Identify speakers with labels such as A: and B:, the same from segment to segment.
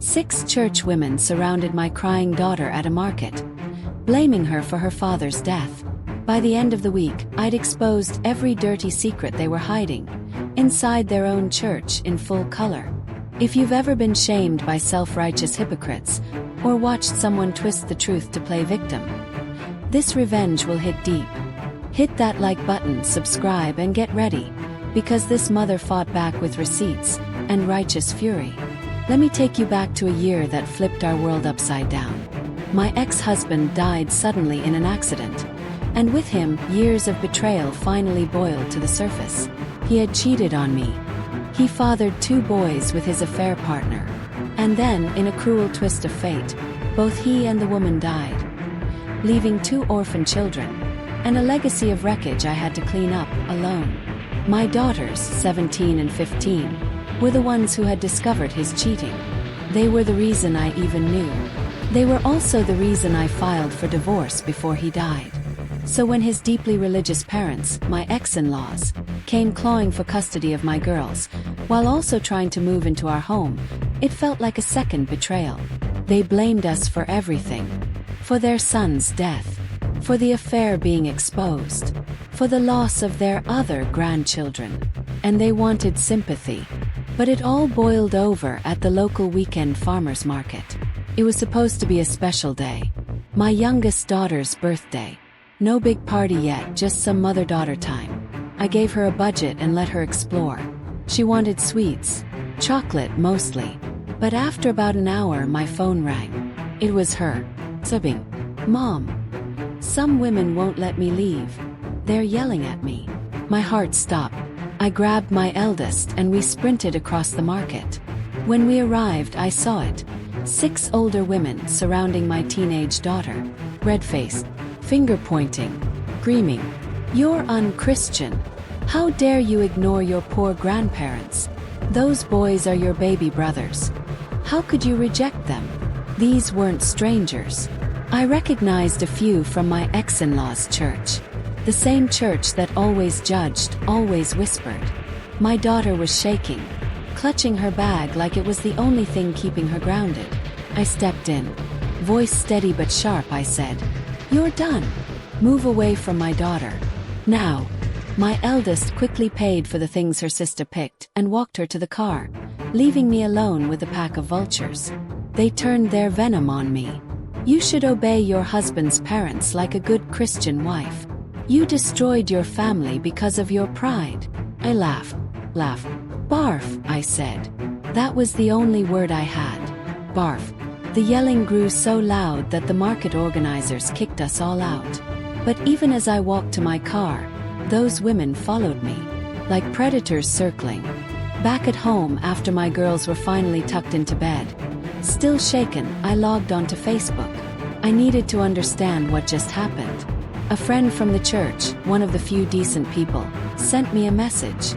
A: 6 church women surrounded my crying daughter at a market, blaming her for her father's death. By the end of the week, I'd exposed every dirty secret they were hiding, inside their own church in full color. If you've ever been shamed by self-righteous hypocrites, or watched someone twist the truth to play victim, this revenge will hit deep. Hit that like button, subscribe, and get ready, because this mother fought back with receipts and righteous fury. Let me take you back to a year that flipped our world upside down. My ex-husband died suddenly in an accident, and with him, years of betrayal finally boiled to the surface. He had cheated on me. He fathered 2 boys with his affair partner. And then, in a cruel twist of fate, both he and the woman died, leaving 2 orphan children, and a legacy of wreckage I had to clean up, alone. My daughters, 17 and 15, were the ones who had discovered his cheating. They were the reason I even knew. They were also the reason I filed for divorce before he died. So when his deeply religious parents, my ex-in-laws, came clawing for custody of my girls, while also trying to move into our home, it felt like a second betrayal. They blamed us for everything. For their son's death. For the affair being exposed. For the loss of their other grandchildren. And they wanted sympathy. But it all boiled over at the local weekend farmers market. It was supposed to be a special day. My youngest daughter's birthday. No big party yet, just some mother-daughter time. I gave her a budget and let her explore. She wanted sweets. Chocolate, mostly. But after about an hour, my phone rang. It was her. Sobbing. "Mom. Some women won't let me leave. They're yelling at me." My heart stopped. I grabbed my eldest and we sprinted across the market. When we arrived, I saw it. 6 older women surrounding my teenage daughter. Red-faced. Finger-pointing. Screaming. "You're unchristian. How dare you ignore your poor grandparents? Those boys are your baby brothers. How could you reject them?" These weren't strangers. I recognized a few from my ex-in-law's church. The same church that always judged, always whispered. My daughter was shaking, clutching her bag like it was the only thing keeping her grounded. I stepped in. Voice steady but sharp, I said, "You're done. Move away from my daughter. Now." My eldest quickly paid for the things her sister picked and walked her to the car, leaving me alone with a pack of vultures. They turned their venom on me. "You should obey your husband's parents like a good Christian wife. You destroyed your family because of your pride." I laughed. "Barf," I said. That was the only word I had. Barf. The yelling grew so loud that the market organizers kicked us all out. But even as I walked to my car, those women followed me, like predators circling. Back at home, after my girls were finally tucked into bed, still shaken, I logged onto Facebook. I needed to understand what just happened. A friend from the church, one of the few decent people, sent me a message.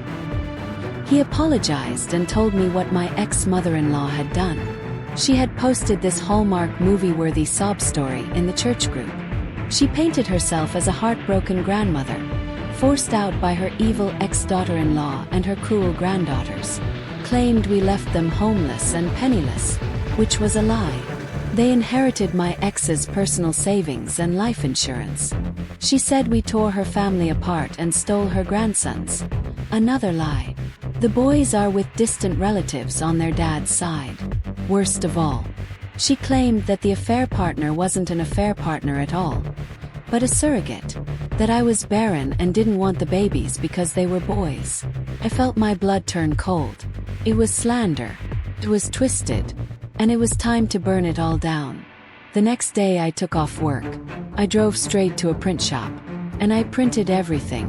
A: He apologized and told me what my ex-mother-in-law had done. She had posted this Hallmark movie-worthy sob story in the church group. She painted herself as a heartbroken grandmother, forced out by her evil ex-daughter-in-law and her cruel granddaughters. Claimed we left them homeless and penniless, which was a lie. They inherited my ex's personal savings and life insurance. She said we tore her family apart and stole her grandsons. Another lie. The boys are with distant relatives on their dad's side. Worst of all, she claimed that the affair partner wasn't an affair partner at all, but a surrogate. That I was barren and didn't want the babies because they were boys. I felt my blood turn cold. It was slander. It was twisted. And it was time to burn it all down. The next day I took off work. I drove straight to a print shop. And I printed everything.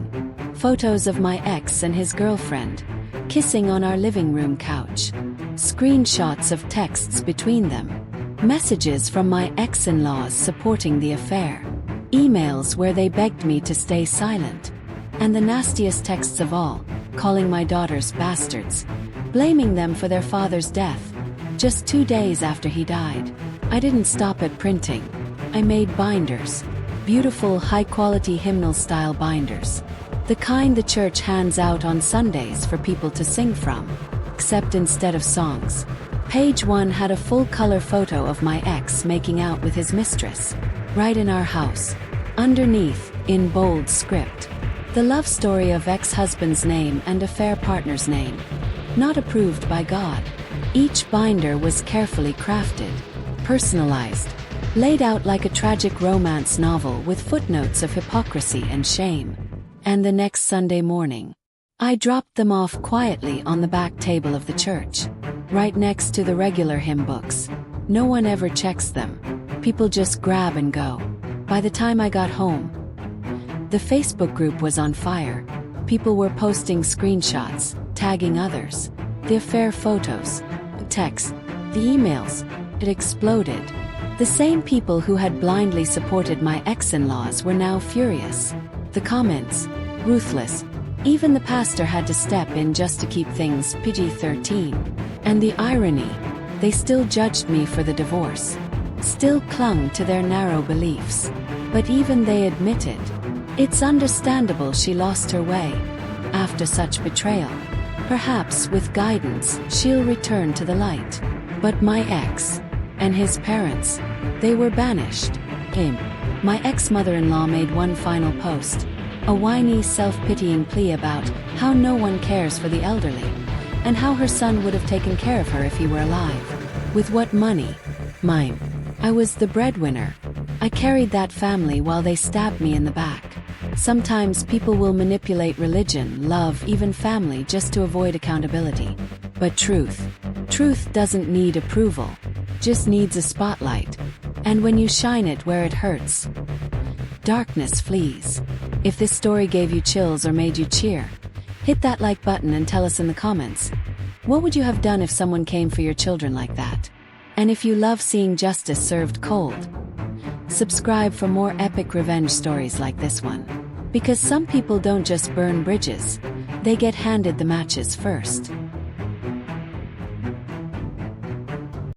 A: Photos of my ex and his girlfriend, kissing on our living room couch. Screenshots of texts between them. Messages from my ex-in-laws supporting the affair. Emails where they begged me to stay silent. And the nastiest texts of all, calling my daughters bastards, blaming them for their father's death. Just 2 days after he died, I didn't stop at printing. I made binders. Beautiful, high-quality hymnal-style binders. The kind the church hands out on Sundays for people to sing from. Except instead of songs, Page 1 had a full-color photo of my ex making out with his mistress, right in our house. Underneath, in bold script, the love story of ex-husband's name and affair partner's name. Not approved by God. Each binder was carefully crafted, personalized, laid out like a tragic romance novel with footnotes of hypocrisy and shame. And the next Sunday morning, I dropped them off quietly on the back table of the church, right next to the regular hymn books. No one ever checks them. People just grab and go. By the time I got home, the Facebook group was on fire. People were posting screenshots, tagging others. The affair photos, the texts, the emails. It exploded. The same people who had blindly supported my ex-in-laws were now furious. The comments, ruthless. Even the pastor had to step in just to keep things PG-13. And the irony, they still judged me for the divorce. Still clung to their narrow beliefs. But even they admitted, it's understandable she lost her way. After such betrayal, perhaps with guidance, she'll return to the light. But my ex, and his parents, they were banished. My ex-mother-in-law made one final post, a whiny, self-pitying plea about how no one cares for the elderly, and how her son would have taken care of her if he were alive. With what money? Mine. I was the breadwinner. I carried that family while they stabbed me in the back. Sometimes people will manipulate religion, love, even family just to avoid accountability. But truth doesn't need approval, just needs a spotlight. And when you shine it where it hurts, darkness flees. If this story gave you chills or made you cheer, hit that like button and tell us in the comments. What would you have done if someone came for your children like that? And if you love seeing justice served cold, subscribe for more epic revenge stories like this one. Because some people don't just burn bridges, they get handed the matches first.